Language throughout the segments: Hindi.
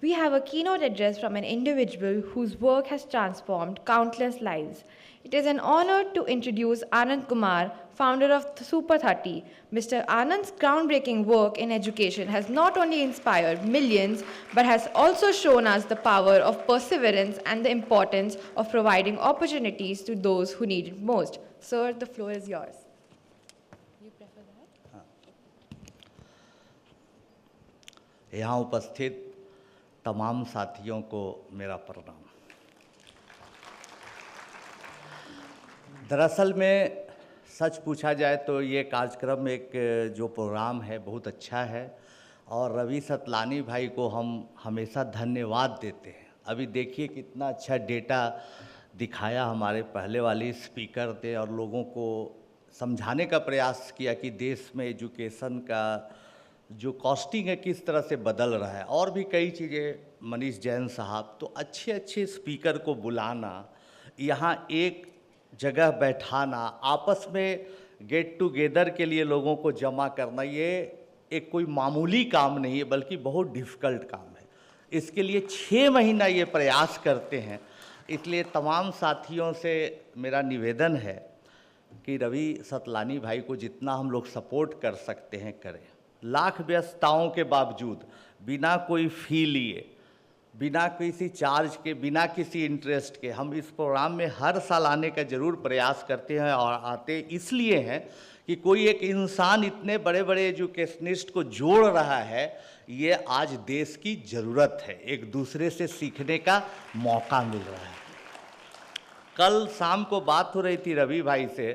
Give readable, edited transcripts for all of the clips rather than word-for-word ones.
we have a keynote address from an individual whose work has transformed countless lives. It is an honor to introduce Anand Kumar, founder of Super 30. Mr. Anand's groundbreaking work in education has not only inspired millions, but has also shown us the power of perseverance and the importance of providing opportunities to those who need it most. Sir, the floor is yours. You prefer that? यहाँ उपस्थित तमाम साथियों को मेरा प्रणाम। दरअसल में सच पूछा जाए तो ये कार्यक्रम एक जो प्रोग्राम है बहुत अच्छा है और रवि सतलानी भाई को हम हमेशा धन्यवाद देते हैं। अभी देखिए कितना अच्छा डेटा दिखाया हमारे पहले वाले स्पीकर थे और लोगों को समझाने का प्रयास किया कि देश में एजुकेशन का जो कॉस्टिंग है किस तरह से बदल रहा है और भी कई चीज़ें। मनीष जैन साहब, तो अच्छे अच्छे स्पीकर को बुलाना, यहाँ एक जगह बैठाना, आपस में गेट टुगेदर के लिए लोगों को जमा करना, ये एक कोई मामूली काम नहीं है बल्कि बहुत डिफ़िकल्ट काम है। इसके लिए 6 महीना ये प्रयास करते हैं। इसलिए तमाम साथियों से मेरा निवेदन है कि रवि सतलानी भाई को जितना हम लोग सपोर्ट कर सकते हैं करें। लाख व्यस्तताओं के बावजूद बिना कोई फ़ी लिए, बिना किसी चार्ज के, बिना किसी इंटरेस्ट के हम इस प्रोग्राम में हर साल आने का ज़रूर प्रयास करते हैं और आते इसलिए हैं कि कोई एक इंसान इतने बड़े बड़े एजुकेशनिस्ट को जोड़ रहा है, ये आज देश की ज़रूरत है। एक दूसरे से सीखने का मौका मिल रहा है। कल शाम को बात हो रही थी रवि भाई से,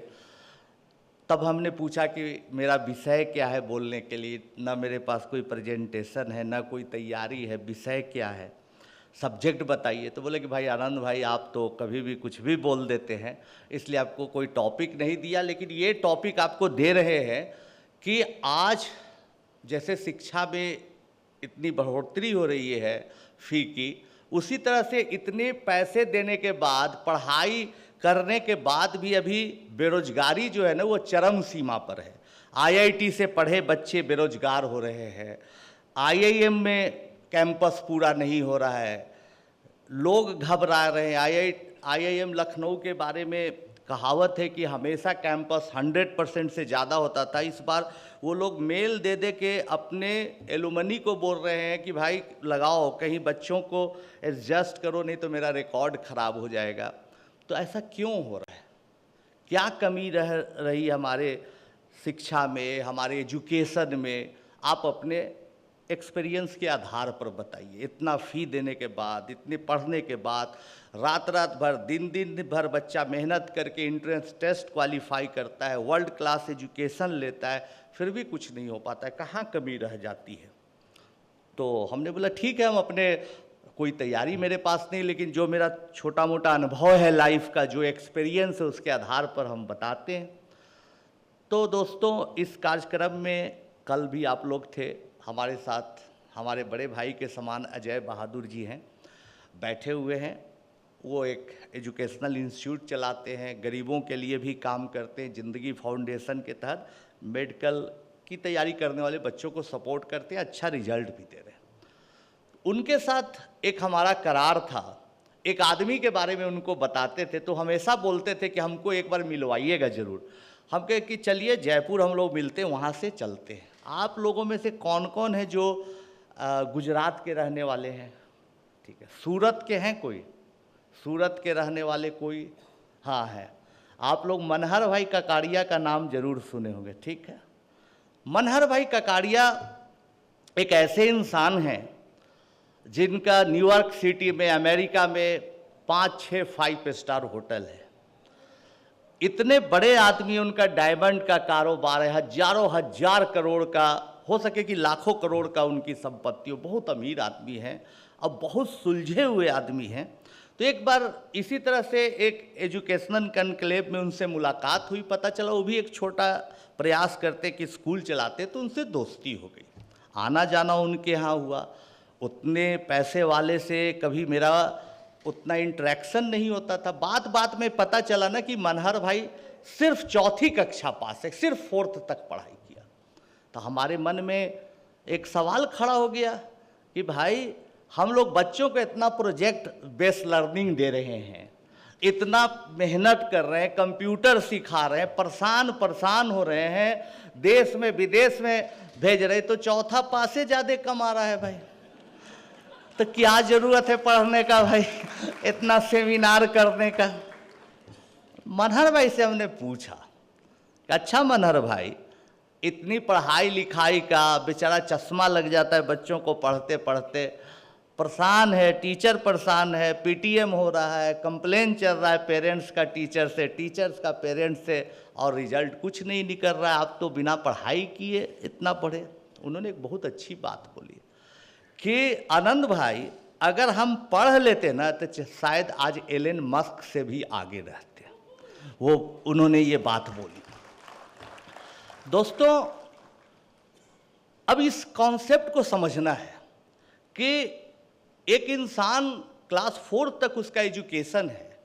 तब हमने पूछा कि मेरा विषय क्या है बोलने के लिए। ना मेरे पास कोई प्रेजेंटेशन है, ना कोई तैयारी है, विषय क्या है, सब्जेक्ट बताइए। तो बोले कि भाई आनंद भाई आप तो कभी भी कुछ भी बोल देते हैं, इसलिए आपको कोई टॉपिक नहीं दिया, लेकिन ये टॉपिक आपको दे रहे हैं कि आज जैसे शिक्षा में इतनी बढ़ोतरी हो रही है फ़ी की, उसी तरह से इतने पैसे देने के बाद, पढ़ाई करने के बाद भी अभी बेरोजगारी जो है ना वो चरम सीमा पर है। आईआईटी से पढ़े बच्चे बेरोजगार हो रहे हैं, आईआईएम में कैंपस पूरा नहीं हो रहा है, लोग घबरा रहे हैं। आईआईएम लखनऊ के बारे में कहावत है कि हमेशा कैंपस 100% से ज़्यादा होता था। इस बार वो लोग मेल दे दे के अपने एलुमनी को बोल रहे हैं कि भाई लगाओ, कहीं बच्चों को एडजस्ट करो, नहीं तो मेरा रिकॉर्ड ख़राब हो जाएगा। तो ऐसा क्यों हो रहा है? क्या कमी रह रही हमारे शिक्षा में, हमारे एजुकेशन में? आप अपने एक्सपीरियंस के आधार पर बताइए। इतना फ़ी देने के बाद, इतने पढ़ने के बाद, रात रात भर, दिन दिन भर बच्चा मेहनत करके एंट्रेंस टेस्ट क्वालिफाई करता है, वर्ल्ड क्लास एजुकेशन लेता है, फिर भी कुछ नहीं हो पाता है। कहाँ कमी रह जाती है? तो हमने बोला ठीक है, हम अपने कोई तैयारी मेरे पास नहीं, लेकिन जो मेरा छोटा मोटा अनुभव है लाइफ का, जो एक्सपीरियंस है, उसके आधार पर हम बताते हैं। तो दोस्तों, इस कार्यक्रम में कल भी आप लोग थे हमारे साथ। हमारे बड़े भाई के समान अजय बहादुर जी हैं, बैठे हुए हैं। वो एक एजुकेशनल इंस्टीट्यूट चलाते हैं, गरीबों के लिए भी काम करते हैं। ज़िंदगी फाउंडेशन के तहत मेडिकल की तैयारी करने वाले बच्चों को सपोर्ट करते हैं, अच्छा रिजल्ट भी दे रहे हैं। उनके साथ एक हमारा करार था। एक आदमी के बारे में उनको बताते थे तो हमेशा बोलते थे कि हमको एक बार मिलवाइएगा ज़रूर। हम कहे कि चलिए जयपुर हम लोग मिलते हैं, वहाँ से चलते हैं। आप लोगों में से कौन कौन है जो गुजरात के रहने वाले हैं? ठीक है। सूरत के हैं कोई? सूरत के रहने वाले कोई? हाँ है। आप लोग मनहर भाई ककाड़िया का नाम जरूर सुने होंगे, ठीक है। मनहर भाई ककाड़िया एक ऐसे इंसान हैं जिनका न्यूयॉर्क सिटी में, अमेरिका में 5-6 5 स्टार होटल है। इतने बड़े आदमी, उनका डायमंड का कारोबार है, हजारों हजार करोड़ का, हो सके कि लाखों करोड़ का उनकी संपत्ति हो। बहुत अमीर आदमी हैं और बहुत सुलझे हुए आदमी हैं। तो एक बार इसी तरह से एक एजुकेशनल कनक्लेव में उनसे मुलाकात हुई। पता चला वो भी एक छोटा प्रयास करते कि स्कूल चलाते, तो उनसे दोस्ती हो गई। आना जाना उनके यहाँ हुआ। उतने पैसे वाले से कभी मेरा उतना इंटरेक्शन नहीं होता था। बात बात में पता चला ना कि मनहर भाई सिर्फ 4th कक्षा पास है, सिर्फ 4th तक पढ़ाई किया। तो हमारे मन में एक सवाल खड़ा हो गया कि भाई हम लोग बच्चों को इतना प्रोजेक्ट बेस्ड लर्निंग दे रहे हैं, इतना मेहनत कर रहे हैं, कंप्यूटर सिखा रहे हैं, परेशान हो रहे हैं, देश में विदेश में भेज रहे, तो चौथा पास से ज़्यादा कमा रहा है भाई। तो क्या ज़रूरत है पढ़ने का भाई, इतना सेमिनार करने का। मनहर भाई से हमने पूछा, अच्छा मनहर भाई, इतनी पढ़ाई लिखाई का, बेचारा चश्मा लग जाता है बच्चों को पढ़ते पढ़ते, परेशान है, टीचर परेशान है, पीटीएम हो रहा है, कंप्लेन चल रहा है पेरेंट्स का टीचर से, टीचर्स का पेरेंट्स से, और रिजल्ट कुछ नहीं निकल रहा है, आप तो बिना पढ़ाई किए इतना पढ़े। उन्होंने एक बहुत अच्छी बात बोली कि आनंद भाई, अगर हम पढ़ लेते ना तो शायद आज एलन मस्क से भी आगे रहते। वो उन्होंने ये बात बोली। दोस्तों, अब इस कॉन्सेप्ट को समझना है कि एक इंसान क्लास 4 तक उसका एजुकेशन है,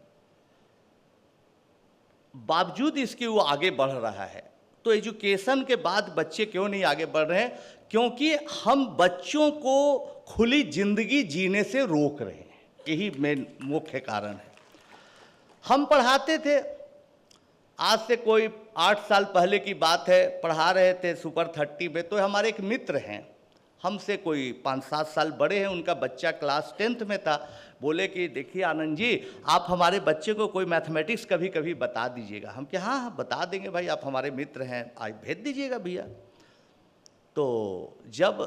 बावजूद इसके वो आगे बढ़ रहा है। तो एजुकेशन के बाद बच्चे क्यों नहीं आगे बढ़ रहे हैं? क्योंकि हम बच्चों को खुली जिंदगी जीने से रोक रहे हैं, यही मेन मुख्य कारण है। हम पढ़ाते थे, आज से कोई 8 साल पहले की बात है, पढ़ा रहे थे सुपर 30 में। तो हमारे एक मित्र हैं, हमसे कोई 5-7 साल बड़े हैं, उनका बच्चा क्लास 10th में था। बोले कि देखिए आनंद जी, आप हमारे बच्चे को कोई मैथमेटिक्स कभी कभी बता दीजिएगा। हम क्या, हाँ हाँ बता देंगे भाई, आप हमारे मित्र हैं, आज भेज दीजिएगा भैया। तो जब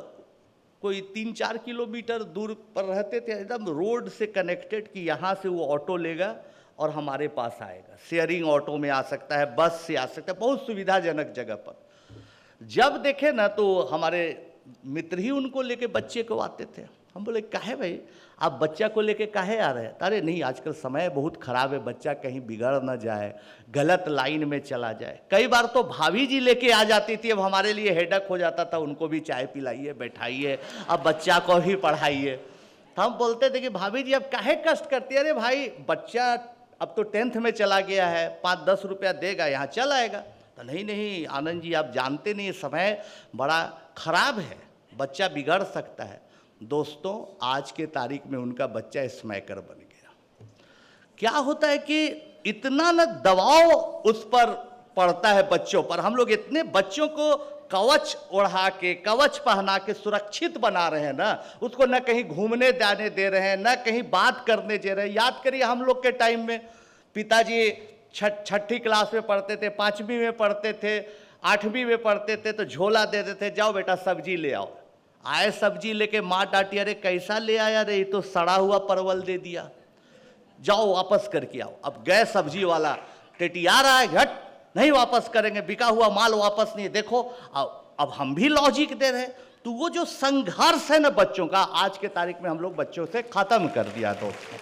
कोई 3-4 किलोमीटर दूर पर रहते थे, एकदम रोड से कनेक्टेड, कि यहाँ से वो ऑटो लेगा और हमारे पास आएगा। शेयरिंग ऑटो में आ सकता है, बस से आ सकता है, बहुत सुविधाजनक जगह पर। जब देखे ना तो हमारे मित्र ही उनको लेके बच्चे को आते थे। हम बोले काहे भाई, आप बच्चा को लेके काहे आ रहे हैं? अरे नहीं, आजकल समय बहुत खराब है, बच्चा कहीं बिगड़ ना जाए, गलत लाइन में चला जाए। कई बार तो भाभी जी लेके आ जाती थी, अब हमारे लिए हेडक हो जाता था, उनको भी चाय पिलाइए, बैठाइए, अब बच्चा को भी पढ़ाइए। हम बोलते थे कि भाभी जी अब काहे कष्ट करती है? अरे भाई, बच्चा अब तो 10th में चला गया है, 5-10 रुपया देगा, यहाँ चल आएगा। तो नहीं आनंद जी, आप जानते नहीं, समय बड़ा खराब है, बच्चा बिगड़ सकता है। दोस्तों, आज के तारीख में उनका बच्चा स्मैकर बन गया। क्या होता है कि इतना न दबाव उस पर पड़ता है बच्चों पर, हम लोग इतने बच्चों को कवच ओढ़ा के, कवच पहना के सुरक्षित बना रहे हैं ना, उसको न कहीं घूमने जाने दे रहे हैं, न कहीं बात करने दे रहे हैं। याद करिए, हम लोग के टाइम में पिताजी 6ठी क्लास में पढ़ते थे, 5वीं में पढ़ते थे, 8वीं में पढ़ते थे, तो झोला दे देते, जाओ बेटा सब्जी ले आओ। आए सब्जी लेके, माँ डांटी, अरे कैसा ले आया रे, ये तो सड़ा हुआ परवल दे दिया, जाओ वापस करके आओ। अब गए सब्जी वाला, टेटिया रहा है, घट नहीं वापस करेंगे, बिका हुआ माल वापस नहीं। देखो अब हम भी लॉजिक दे रहे हैं। तो वो जो संघर्ष है ना बच्चों का, आज के तारीख में हम लोग बच्चों से खत्म कर दिया। दोस्तों,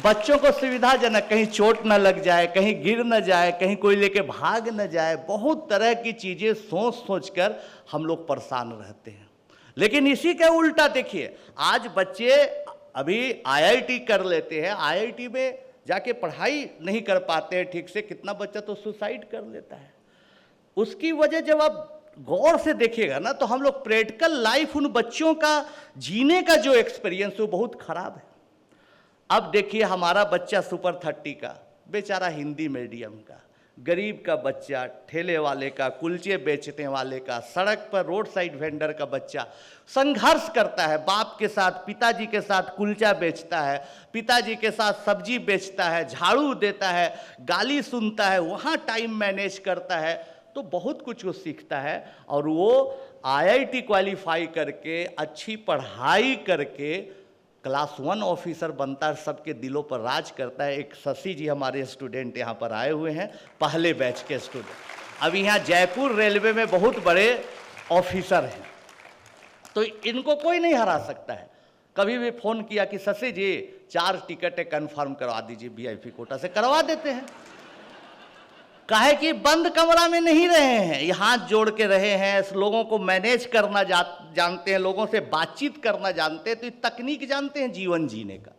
बच्चों को सुविधाजनक, कहीं चोट न लग जाए, कहीं गिर न जाए, कहीं कोई लेके भाग न जाए, बहुत तरह की चीजें सोच कर हम लोग परेशान रहते हैं। लेकिन इसी के उल्टा देखिए, आज बच्चे अभी IIT कर लेते हैं, IIT में जाके पढ़ाई नहीं कर पाते हैं ठीक से, कितना बच्चा तो सुसाइड कर लेता है। उसकी वजह जब आप गौर से देखिएगा ना, तो हम लोग प्रैक्टिकल लाइफ उन बच्चों का जीने का जो एक्सपीरियंस वो बहुत खराब है। अब देखिए, हमारा बच्चा सुपर 30 का, बेचारा हिंदी मीडियम का, गरीब का बच्चा, ठेले वाले का, कुलचे बेचने वाले का, सड़क पर रोड साइड वेंडर का बच्चा संघर्ष करता है बाप के साथ, पिताजी के साथ कुलचा बेचता है, पिताजी के साथ सब्जी बेचता है, झाड़ू देता है, गाली सुनता है, वहाँ टाइम मैनेज करता है, तो बहुत कुछ वो सीखता है। और वो IIT क्वालिफाई करके, अच्छी पढ़ाई करके क्लास 1 ऑफिसर बनता है, सबके दिलों पर राज करता है। एक शशि जी हमारे स्टूडेंट यहाँ पर आए हुए हैं, पहले बैच के स्टूडेंट, अभी यहाँ जयपुर रेलवे में बहुत बड़े ऑफिसर हैं। तो इनको कोई नहीं हरा सकता है। कभी भी फ़ोन किया कि शशि जी 4 टिकटें कन्फर्म करवा दीजिए, VIP कोटा से, करवा देते हैं। काहे कि बंद कमरा में नहीं रहे हैं, ये हाथ जोड़ के रहे हैं, लोगों को मैनेज करना जानते हैं, लोगों से बातचीत करना जानते हैं, तो ये तकनीक जानते हैं जीवन जीने का।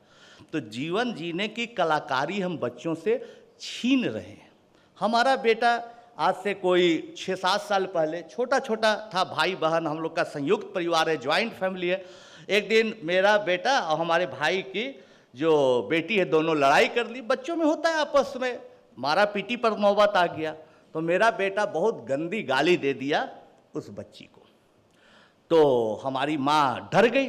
तो जीवन जीने की कलाकारी हम बच्चों से छीन रहे हैं। हमारा बेटा आज से कोई 6-7 साल पहले, छोटा छोटा था, भाई बहन हम लोग का संयुक्त परिवार है, ज्वाइंट फैमिली है, एक दिन मेरा बेटा और हमारे भाई की जो बेटी है, दोनों लड़ाई कर ली। बच्चों में होता है आपस में, मारा पीटी पर नौबत आ गया। तो मेरा बेटा बहुत गंदी गाली दे दिया उस बच्ची को। तो हमारी माँ डर गई,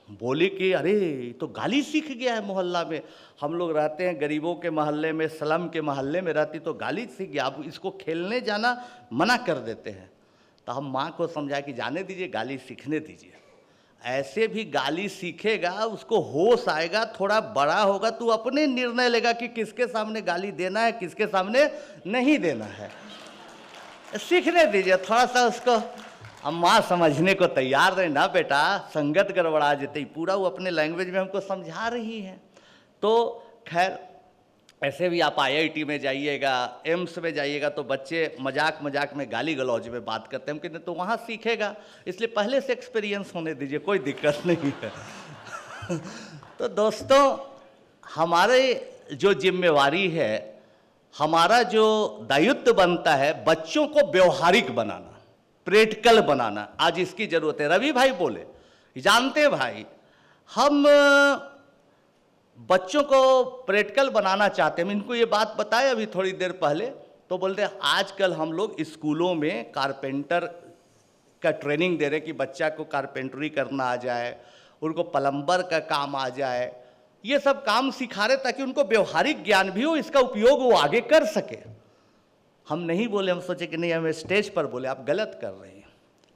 बोली कि अरे तो गाली सीख गया है मोहल्ला में। हम लोग रहते हैं गरीबों के मोहल्ले में, स्लम के मोहल्ले में रहती, तो गाली सीख गया, अब इसको खेलने जाना मना कर देते हैं। तो हम माँ को समझाया कि जाने दीजिए, गाली सीखने दीजिए। ऐसे भी गाली सीखेगा, उसको होश आएगा, थोड़ा बड़ा होगा, तू अपने निर्णय लेगा कि किसके सामने गाली देना है, किसके सामने नहीं देना है। सीखने दीजिए थोड़ा सा उसको। अब माँ समझने को तैयार रहे ना, बेटा संगत गड़बड़ा जेते, पूरा वो अपने लैंग्वेज में हमको समझा रही है। तो खैर ऐसे भी आप IIT में जाइएगा, एम्स में जाइएगा, तो बच्चे मजाक मजाक में गाली गलौज में बात करते हैं, कि तो वहाँ सीखेगा, इसलिए पहले से एक्सपीरियंस होने दीजिए, कोई दिक्कत नहीं है। तो दोस्तों, हमारे जो जिम्मेवारी है, हमारा जो दायित्व बनता है, बच्चों को व्यवहारिक बनाना, प्रैक्टिकल बनाना, आज इसकी जरूरत है। रवि भाई बोले, जानते भाई, हम बच्चों को प्रैक्टिकल बनाना चाहते हैं। इनको ये बात बताए अभी थोड़ी देर पहले, तो बोलते हैं आजकल हम लोग स्कूलों में कारपेंटर का ट्रेनिंग दे रहे कि बच्चा को कारपेंटरी करना आ जाए, उनको प्लम्बर का काम आ जाए, ये सब काम सिखा रहे ताकि उनको व्यवहारिक ज्ञान भी हो, इसका उपयोग वो आगे कर सके। हम नहीं बोले, हम सोचे कि नहीं, हम स्टेज पर बोले, आप गलत कर रहे हैं।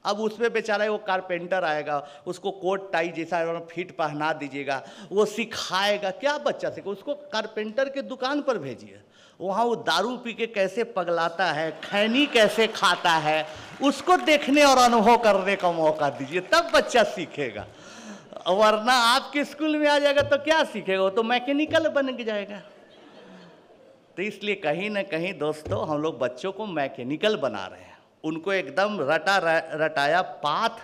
अब उसमें बेचारा वो कारपेंटर आएगा, उसको कोट टाई जैसा फिट पहना दीजिएगा, वो सिखाएगा, क्या बच्चा सीखे? उसको कारपेंटर के दुकान पर भेजिए, वहाँ वो दारू पी के कैसे पगलाता है, खैनी कैसे खाता है, उसको देखने और अनुभव करने का मौका दीजिए, तब बच्चा सीखेगा। वरना आपके स्कूल में आ जाएगा तो क्या सीखेगा? वो तो मैकेनिकल बन जाएगा। तो इसलिए कहीं ना कहीं दोस्तों, हम लोग बच्चों को मैकेनिकल बना रहे हैं, उनको एकदम रटाया पाथ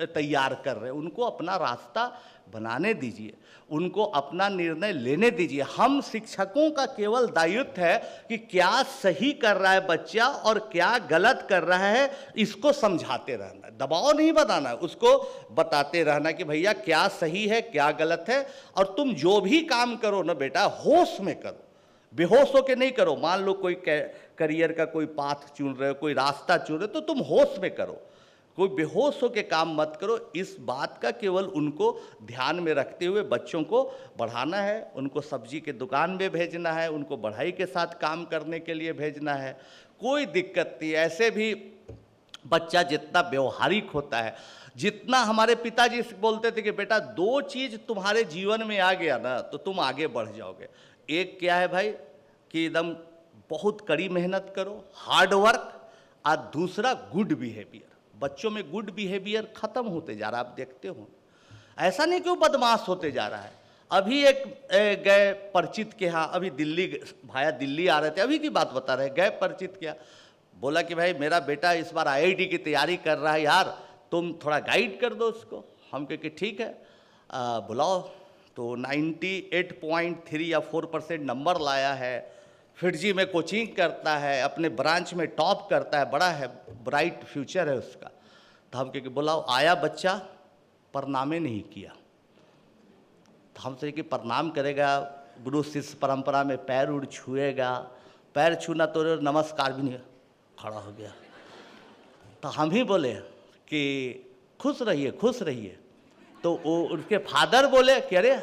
तैयार कर रहे हैं, उनको अपना रास्ता बनाने दीजिए, उनको अपना निर्णय लेने दीजिए। हम शिक्षकों का केवल दायित्व है कि क्या सही कर रहा है बच्चा और क्या गलत कर रहा है, इसको समझाते रहना, दबाव नहीं बनाना, उसको बताते रहना कि भैया क्या सही है क्या गलत है। और तुम जो भी काम करो ना बेटा, होश में करो, बेहोश होके नहीं करो। मान लो कोई करियर का कोई पाथ चुन रहे हो, कोई रास्ता चुन रहे हो, तो तुम होश में करो, कोई बेहोश होके काम मत करो। इस बात का केवल उनको ध्यान में रखते हुए बच्चों को बढ़ाना है, उनको सब्जी के दुकान में भेजना है, उनको बढ़ाई के साथ काम करने के लिए भेजना है, कोई दिक्कत नहीं। ऐसे भी बच्चा जितना व्यवहारिक होता है, जितना हमारे पिताजी बोलते थे कि बेटा 2 चीज़ तुम्हारे जीवन में आ गया ना तो तुम आगे बढ़ जाओगे। एक क्या है भाई कि एकदम बहुत कड़ी मेहनत करो, हार्ड वर्क, और दूसरा गुड बिहेवियर। बच्चों में गुड बिहेवियर खत्म होते जा रहा है, आप देखते हो। ऐसा नहीं कि वो बदमाश होते जा रहा है। अभी एक गए परिचित के यहाँ, अभी दिल्ली भाया दिल्ली आ रहे थे, अभी की बात बता रहे, गए परिचित के यहाँ, बोला कि भाई मेरा बेटा इस बार IIT की तैयारी कर रहा है यार, तुम थोड़ा गाइड कर दो उसको। हम कहे कि ठीक है, बुलाओ। तो 98.3 या 4% नंबर लाया है, फिटजी में कोचिंग करता है, अपने ब्रांच में टॉप करता है, बड़ा है, ब्राइट फ्यूचर है उसका। तो हम कहे बुलाओ। आया बच्चा, प्रणामे नहीं किया। तो हम सोचे कि प्रणाम करेगा, गुरु शिष्य परंपरा में पैर उड़ छुएगा, पैर छूना तो नमस्कार भी नहीं, खड़ा हो गया। तो हम ही बोले कि खुश रहिए खुश रहिए। तो वो उनके फादर बोले कि अरे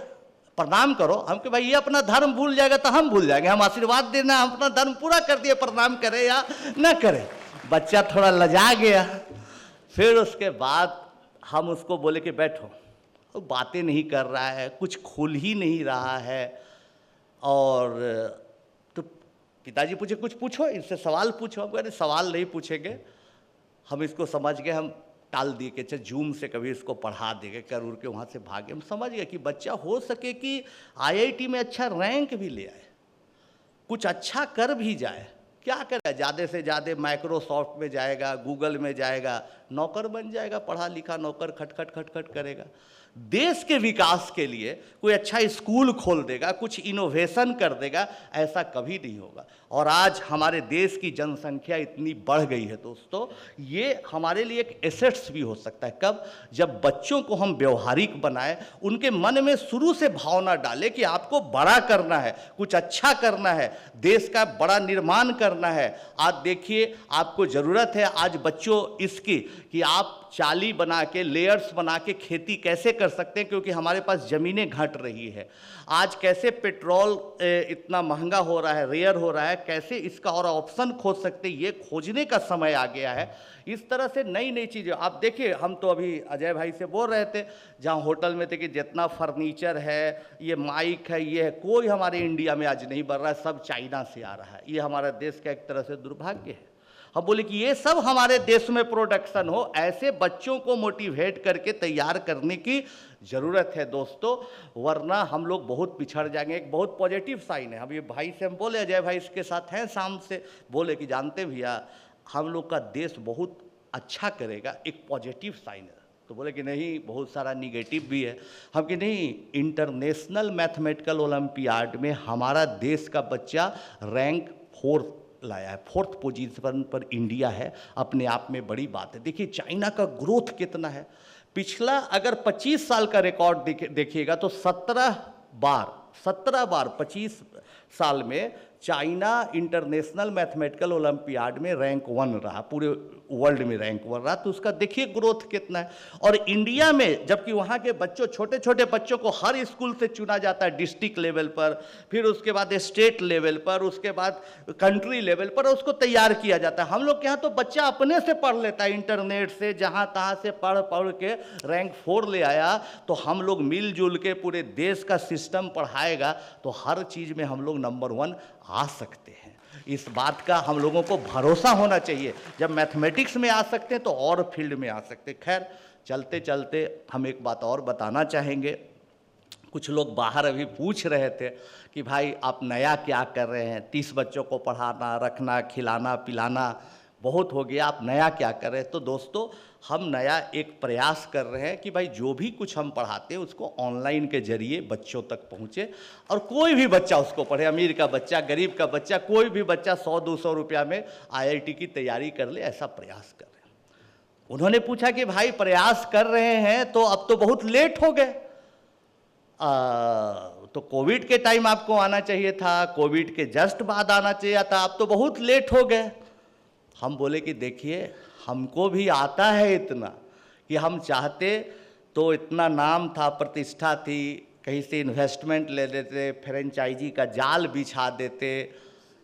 प्रणाम करो। हम कि भाई ये अपना धर्म भूल जाएगा तो हम भूल जाएंगे, हम आशीर्वाद देना, हम अपना धर्म पूरा कर दिए, प्रणाम करे या न करे। बच्चा थोड़ा लजा गया। फिर उसके बाद हम उसको बोले कि बैठो। वो बातें नहीं कर रहा है, कुछ खुल ही नहीं रहा है। और तो पिताजी पूछे कुछ पूछो, इससे सवाल पूछो। हम कह सवाल नहीं पूछेंगे, हम इसको समझ गए, हम टाल दिए कि अच्छा जूम से कभी इसको पढ़ा देंगे, कर उड़ के वहाँ से भागे। हम समझ गए कि बच्चा हो सके कि IIT में अच्छा रैंक भी ले आए, कुछ अच्छा कर भी जाए। क्या करेगा, ज़्यादा से ज़्यादा माइक्रोसॉफ्ट में जाएगा, गूगल में जाएगा, नौकर बन जाएगा, पढ़ा लिखा नौकर, खटखट खटखट करेगा। देश के विकास के लिए कोई अच्छा स्कूल खोल देगा, कुछ इनोवेशन कर देगा, ऐसा कभी नहीं होगा। और आज हमारे देश की जनसंख्या इतनी बढ़ गई है दोस्तों, ये हमारे लिए एक एसेट्स भी हो सकता है। कब? जब बच्चों को हम व्यवहारिक बनाएं, उनके मन में शुरू से भावना डालें कि आपको बड़ा करना है, कुछ अच्छा करना है, देश का बड़ा निर्माण करना है। आज देखिए, आपको ज़रूरत है आज बच्चों इसकी कि आप चाली बना के, लेयर्स बना के खेती कैसे कर सकते हैं, क्योंकि हमारे पास ज़मीनें घट रही है। आज कैसे पेट्रोल इतना महंगा हो रहा है, रेयर हो रहा है, कैसे इसका और ऑप्शन खोज सकते हैं, ये खोजने का समय आ गया है। इस तरह से नई नई चीज़ें आप देखिए, हम तो अभी अजय भाई से बोल रहे थे, जहाँ होटल में थे कि जितना फर्नीचर है, ये माइक है, ये है, कोई हमारे इंडिया में आज नहीं बन रहा है, सब चाइना से आ रहा है। ये हमारे देश का एक तरह से दुर्भाग्य है। हम बोले कि ये सब हमारे देश में प्रोडक्शन हो, ऐसे बच्चों को मोटिवेट करके तैयार करने की ज़रूरत है दोस्तों, वरना हम लोग बहुत पिछड़ जाएंगे। एक बहुत पॉजिटिव साइन है, हम ये भाई से हम बोले, अजय भाई इसके साथ हैं शाम से, बोले कि जानते भैया हम लोग का देश बहुत अच्छा करेगा, एक पॉजिटिव साइन है। तो बोले कि नहीं, बहुत सारा निगेटिव भी है। हम कि नहीं, इंटरनेशनल मैथमेटिकल ओलंपियाड में हमारा देश का बच्चा रैंक 4 लाया है, 4th पोजीशन पर इंडिया है, अपने आप में बड़ी बात है। देखिए चाइना का ग्रोथ कितना है, पिछला अगर 25 साल का रिकॉर्ड देखिएगा तो 17 बार 25 साल में चाइना इंटरनेशनल मैथमेटिकल ओलंपियाड में रैंक 1 रहा, पूरे वर्ल्ड में रैंक 1 रहा। तो उसका देखिए ग्रोथ कितना है। और इंडिया में जबकि वहाँ के बच्चों, छोटे छोटे बच्चों को हर स्कूल से चुना जाता है डिस्ट्रिक्ट लेवल पर, फिर उसके बाद स्टेट लेवल पर, उसके बाद कंट्री लेवल पर उसको तैयार किया जाता है। हम लोग के यहाँ तो बच्चा अपने से पढ़ लेता है, इंटरनेट से जहाँ तहाँ से पढ़ के रैंक 4 ले आया। तो हम लोग मिलजुल के पूरे देश का सिस्टम पढ़ाएगा तो हर चीज़ में हम लोग नंबर 1 आ सकते हैं। इस बात का हम लोगों को भरोसा होना चाहिए। जब मैथमेटिक्स में आ सकते हैं तो और फील्ड में आ सकते हैं। खैर, चलते चलते हम एक बात और बताना चाहेंगे। कुछ लोग बाहर अभी पूछ रहे थे कि भाई आप नया क्या कर रहे हैं, 30 बच्चों को पढ़ाना, रखना, खिलाना पिलाना बहुत हो गया, आप नया क्या कर रहे हैं। तो दोस्तों, हम नया एक प्रयास कर रहे हैं कि भाई जो भी कुछ हम पढ़ाते हैं उसको ऑनलाइन के जरिए बच्चों तक पहुँचे और कोई भी बच्चा उसको पढ़े, अमीर का बच्चा, गरीब का बच्चा, कोई भी बच्चा 100-200 रुपया में IIT की तैयारी कर ले, ऐसा प्रयास कर रहे हैं। उन्होंने पूछा कि भाई प्रयास कर रहे हैं तो अब तो बहुत लेट हो गए, तो कोविड के टाइम आपको आना चाहिए था, कोविड के जस्ट बाद आना चाहिए था, अब तो बहुत लेट हो गए। हम बोले कि देखिए, हमको भी आता है इतना कि हम चाहते तो इतना नाम था, प्रतिष्ठा थी, कहीं से इन्वेस्टमेंट ले लेते, फ्रेंचाइजी का जाल बिछा देते,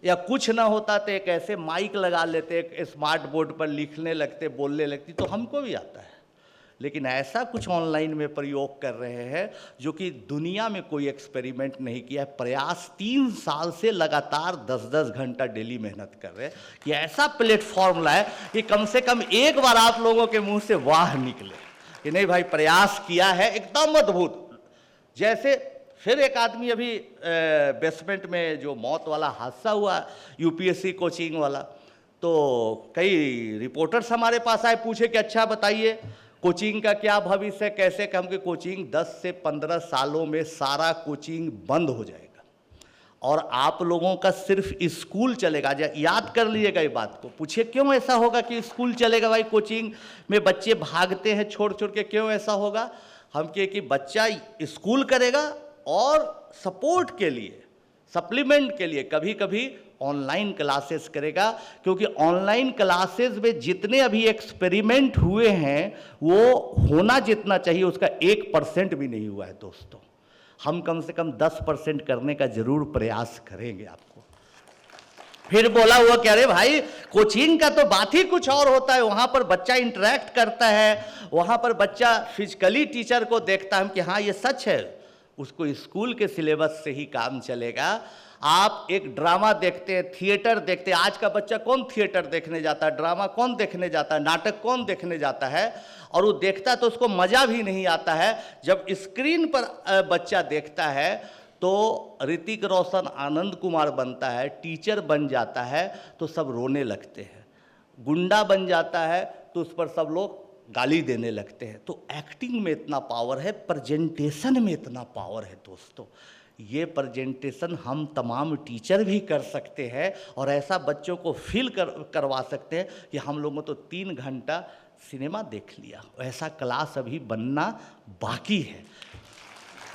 या कुछ ना होता तो एक ऐसे माइक लगा लेते, एक स्मार्ट बोर्ड पर लिखने लगते, बोलने लगती, तो हमको भी आता है। लेकिन ऐसा कुछ ऑनलाइन में प्रयोग कर रहे हैं जो कि दुनिया में कोई एक्सपेरिमेंट नहीं किया है। प्रयास 3 साल से लगातार 10-10 घंटा डेली मेहनत कर रहे हैं कि ऐसा प्लेटफॉर्म लाए कि कम से कम एक बार आप लोगों के मुंह से वाह निकले कि नहीं भाई प्रयास किया है, एकदम अद्भुत। जैसे फिर एक आदमी अभी बेसमेंट में जो मौत वाला हादसा हुआ UPSC कोचिंग वाला, तो कई रिपोर्टर्स हमारे पास आए, पूछे कि अच्छा बताइए कोचिंग का क्या भविष्य है, कैसे कम कि कोचिंग 10 से 15 सालों में सारा कोचिंग बंद हो जाएगा और आप लोगों का सिर्फ स्कूल चलेगा। याद कर लीजिएगा ये बात को। पूछिए क्यों ऐसा होगा कि स्कूल चलेगा, भाई कोचिंग में बच्चे भागते हैं छोड़ छोड़ के, क्यों ऐसा होगा? हम कहे कि बच्चा स्कूल करेगा और सपोर्ट के लिए, सप्लीमेंट के लिए कभी कभी ऑनलाइन क्लासेस करेगा, क्योंकि ऑनलाइन क्लासेस में जितने अभी एक्सपेरिमेंट हुए हैं वो होना जितना चाहिए उसका 1% भी नहीं हुआ है दोस्तों। हम कम से कम 10% करने का जरूर प्रयास करेंगे आपको। फिर बोला हुआ कह रहे भाई कोचिंग का तो बात ही कुछ और होता है, वहाँ पर बच्चा इंटरेक्ट करता है, वहाँ पर बच्चा फिजिकली टीचर को देखता है कि हाँ ये सच है। उसको स्कूल के सिलेबस से ही काम चलेगा। आप एक ड्रामा देखते हैं, थिएटर देखते हैं, आज का बच्चा कौन थिएटर देखने जाता है, ड्रामा कौन देखने जाता है, नाटक कौन देखने जाता है? और वो देखता है तो उसको मज़ा भी नहीं आता है। जब स्क्रीन पर बच्चा देखता है तो ऋतिक रोशन आनंद कुमार बनता है, टीचर बन जाता है तो सब रोने लगते हैं, गुंडा बन जाता है तो उस पर सब लोग गाली देने लगते हैं। तो एक्टिंग में इतना पावर है, प्रेजेंटेशन में इतना पावर है दोस्तों। ये प्रेजेंटेशन हम तमाम टीचर भी कर सकते हैं और ऐसा बच्चों को फील करवा सकते हैं कि हम लोगों तो 3 घंटा सिनेमा देख लिया। ऐसा क्लास अभी बनना बाकी है।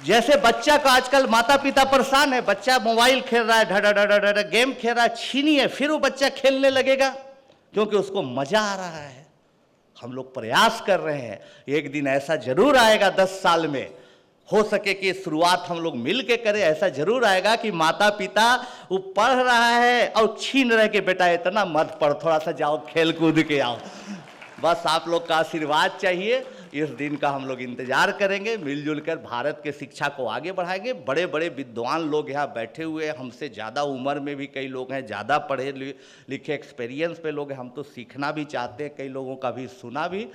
जैसे बच्चा का आजकल माता पिता परेशान है, बच्चा मोबाइल खेल रहा है, ढ गेम खेल रहा है, छीनिए, फिर वो बच्चा खेलने लगेगा क्योंकि उसको मजा आ रहा है। हम लोग प्रयास कर रहे हैं, एक दिन ऐसा जरूर आएगा 10 साल में, हो सके कि शुरुआत हम लोग मिल के करें। ऐसा जरूर आएगा कि माता पिता वो पढ़ रहा है और छीन रहे कि बेटा इतना मत पढ़, थोड़ा सा जाओ खेल कूद के आओ। बस आप लोग का आशीर्वाद चाहिए। इस दिन का हम लोग इंतजार करेंगे, मिलजुल कर भारत के शिक्षा को आगे बढ़ाएंगे। बड़े बड़े विद्वान लोग यहाँ बैठे हुए हैं, हमसे ज़्यादा उम्र में भी कई लोग हैं, ज़्यादा पढ़े लिखे एक्सपीरियंस पे लोग हैं। हम तो सीखना भी चाहते हैं, कई लोगों का भी सुना भी।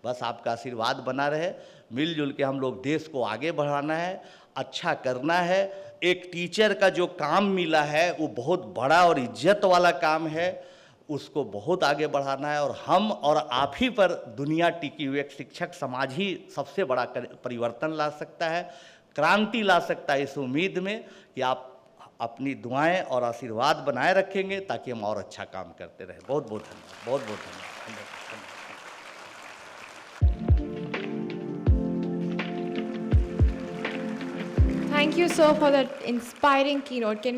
बस आपका आशीर्वाद बना रहे। मिलजुल के हम लोग देश को आगे बढ़ाना है, अच्छा करना है। एक टीचर का जो काम मिला है वो बहुत बड़ा और इज्जत वाला काम है, उसको बहुत आगे बढ़ाना है। और हम और आप ही पर दुनिया टिकी हुई, एक शिक्षक समाज ही सबसे बड़ा परिवर्तन ला सकता है, क्रांति ला सकता है। इस उम्मीद में कि आप अपनी दुआएं और आशीर्वाद बनाए रखेंगे ताकि हम और अच्छा काम करते रहें। बहुत बहुत धन्यवाद, बहुत बहुत धन्यवाद। Thank you, sir, for that inspiring keynote. Can we